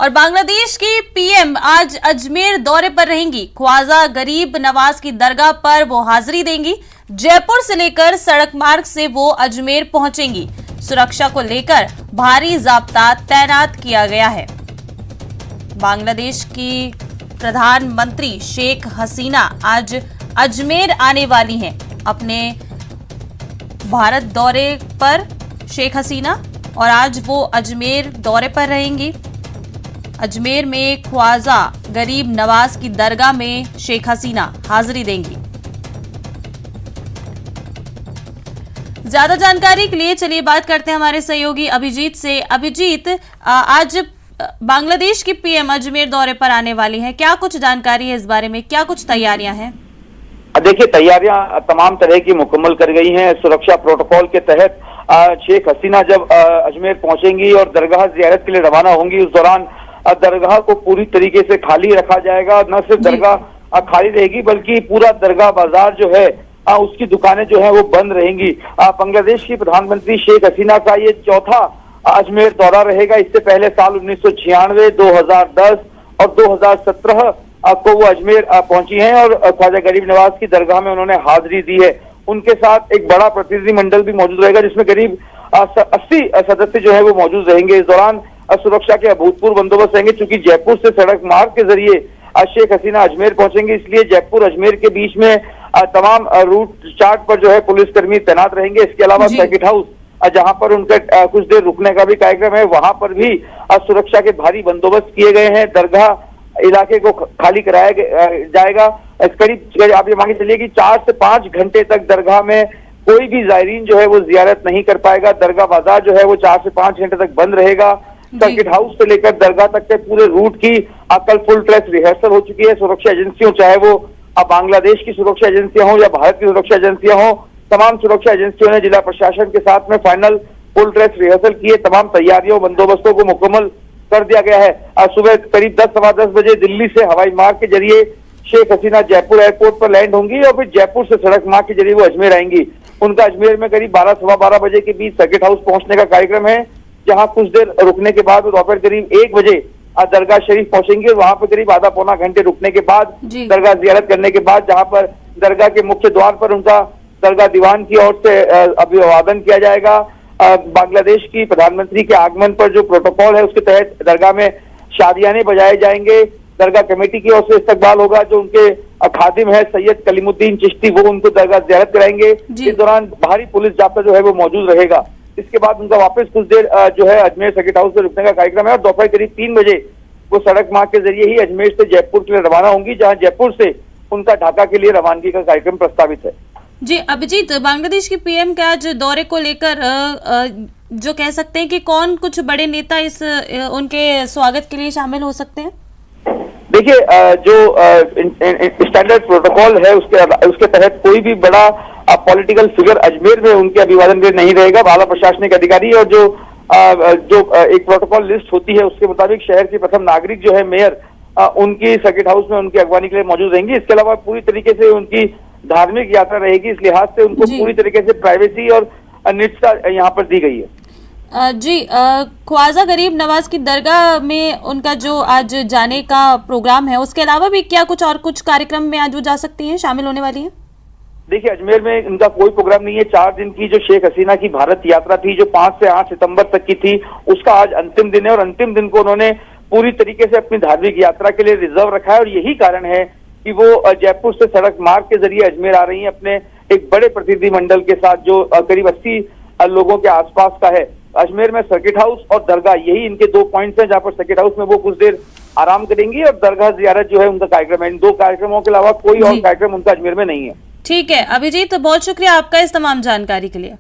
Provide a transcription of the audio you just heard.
और बांग्लादेश की पीएम आज अजमेर दौरे पर रहेंगी। ख्वाजा गरीब नवाज की दरगाह पर वो हाजिरी देंगी। जयपुर से लेकर सड़क मार्ग से वो अजमेर पहुंचेंगी। सुरक्षा को लेकर भारी जाब्ता तैनात किया गया है। बांग्लादेश की प्रधानमंत्री शेख हसीना आज अजमेर आने वाली हैं। अपने भारत दौरे पर शेख हसीना और आज वो अजमेर दौरे पर रहेंगी। अजमेर में ख्वाजा गरीब नवाज की दरगाह में शेख हसीना हाजिरी देंगी। ज्यादा जानकारी के लिए चलिए बात करते हैं हमारे सहयोगी अभिजीत से। अभिजीत, आज बांग्लादेश की पीएम अजमेर दौरे पर आने वाली है, क्या कुछ जानकारी है इस बारे में, क्या कुछ तैयारियां हैं? देखिए, तैयारियां तमाम तरह की मुकम्मल कर गई हैं। सुरक्षा प्रोटोकॉल के तहत शेख हसीना जब अजमेर पहुंचेंगी और दरगाह जियारत के लिए रवाना होंगी, उस दौरान दरगाह को पूरी तरीके से खाली रखा जाएगा। न सिर्फ दरगाह खाली रहेगी बल्कि पूरा दरगाह बाजार जो है उसकी दुकानें जो है वो बंद रहेंगी। बांग्लादेश की प्रधानमंत्री शेख हसीना का ये चौथा अजमेर दौरा रहेगा। इससे पहले साल 1996, 2010 और 2017 को वो अजमेर पहुंची हैं और ख्वाजा गरीब नवाज की दरगाह में उन्होंने हाजिरी दी है। उनके साथ एक बड़ा प्रतिनिधिमंडल भी मौजूद रहेगा जिसमें करीब 80 सदस्य जो है वो मौजूद रहेंगे। इस दौरान सुरक्षा के अभूतपूर्व बंदोबस्त रहेंगे। चूंकि जयपुर से सड़क मार्ग के जरिए शेख हसीना अजमेर पहुंचेंगे, इसलिए जयपुर अजमेर के बीच में तमाम रूट चार्ट पर जो है पुलिसकर्मी तैनात रहेंगे। इसके अलावा सर्किट हाउस जहां पर उनका कुछ देर रुकने का भी कार्यक्रम है, वहां पर भी सुरक्षा के भारी बंदोबस्त किए गए हैं। दरगाह इलाके को खाली कराया जाएगा। करीब आप ये मांगे चलिए कि 4 से 5 घंटे तक दरगाह में कोई भी जायरीन जो है वो जियारत नहीं कर पाएगा। दरगाह बाजार जो है वो 4 से 5 घंटे तक बंद रहेगा। सर्किट हाउस से लेकर दरगाह तक के पूरे रूट की कल फुल ड्रेस रिहर्सल हो चुकी है। सुरक्षा एजेंसियों, चाहे वो बांग्लादेश की सुरक्षा एजेंसियां हो या भारत की सुरक्षा एजेंसियां हो, तमाम सुरक्षा एजेंसियों ने जिला प्रशासन के साथ में फाइनल फुल ड्रेस रिहर्सल किए। तमाम तैयारियों बंदोबस्तों को मुकम्मल कर दिया गया है। सुबह करीब 10, सवा 10 बजे दिल्ली से हवाई मार्ग के जरिए शेख हसीना जयपुर एयरपोर्ट पर लैंड होंगी और फिर जयपुर से सड़क मार्ग के जरिए वो अजमेर आएंगी। उनका अजमेर में करीब 12, सवा 12 बजे के बीच सर्किट हाउस पहुंचने का कार्यक्रम है, जहां कुछ देर रुकने के बाद दोपहर करीब 1 बजे दरगाह शरीफ पहुंचेंगे। वहां पर करीब आधा पौना घंटे रुकने के बाद दरगाह जियारत करने के बाद जहां पर दरगाह के मुख्य द्वार पर उनका दरगाह दीवान की ओर से अभिवादन किया जाएगा। बांग्लादेश की प्रधानमंत्री के आगमन पर जो प्रोटोकॉल है उसके तहत दरगाह में शादियाने बजाए जाएंगे। दरगाह कमेटी की ओर से इस्तकबाल होगा। जो उनके खादिम है सैयद कलीमुद्दीन चिश्ती, वो उनको दरगाह जियारत कराएंगे। इस दौरान भारी पुलिस जाब्ता जो है वो मौजूद रहेगा। इसके बाद उनका वापस कुछ देर जो है अजमेर सर्किट हाउस में रुकने का कार्यक्रम है और दोपहर करीब 3 बजे वो सड़क मार्ग के जरिए ही अजमेर से जयपुर के लिए रवाना होंगी, जहां जयपुर से उनका ढाका के लिए रवानगी का कार्यक्रम प्रस्तावित है। जी अभिजीत, बांग्लादेश की पीएम के आज दौरे को लेकर जो कह सकते हैं कि कौन कुछ बड़े नेता इस उनके स्वागत के लिए शामिल हो सकते हैं? देखिए, जो स्टैंडर्ड प्रोटोकॉल है उसके तहत कोई भी बड़ा पॉलिटिकल फिगर अजमेर में उनके अभिवादन में नहीं रहेगा। बाला प्रशासनिक अधिकारी और जो एक प्रोटोकॉल लिस्ट होती है उसके मुताबिक शहर के प्रथम नागरिक जो है मेयर, उनकी सर्किट हाउस में उनकी अगवानी के लिए मौजूद रहेंगी। इसके अलावा पूरी तरीके से उनकी धार्मिक यात्रा रहेगी, इस लिहाज से उनको पूरी तरीके से प्राइवेसी और निजता यहाँ पर दी गई है। जी, ख्वाजा गरीब नवाज की दरगाह में उनका जो आज जाने का प्रोग्राम है, उसके अलावा भी क्या कुछ और कुछ कार्यक्रम में आज वो जा सकती हैं, शामिल होने वाली हैं? देखिए, अजमेर में इनका कोई प्रोग्राम नहीं है। 4 दिन की जो शेख हसीना की भारत यात्रा थी, जो 5 से 8 सितंबर तक की थी, उसका आज अंतिम दिन है और अंतिम दिन को उन्होंने पूरी तरीके से अपनी धार्मिक यात्रा के लिए रिजर्व रखा है और यही कारण है कि वो जयपुर से सड़क मार्ग के जरिए अजमेर आ रही है अपने एक बड़े प्रतिनिधिमंडल के साथ, जो करीब 80 लोगों के आसपास का है। अजमेर में सर्किट हाउस और दरगाह, यही इनके 2 पॉइंट्स हैं जहां पर सर्किट हाउस में वो कुछ देर आराम करेंगी और दरगाह जियारत जो है उनका कार्यक्रम है। इन 2 कार्यक्रमों के अलावा कोई और कार्यक्रम उनका अजमेर में नहीं है। ठीक है अभिजीत, बहुत शुक्रिया आपका इस तमाम जानकारी के लिए।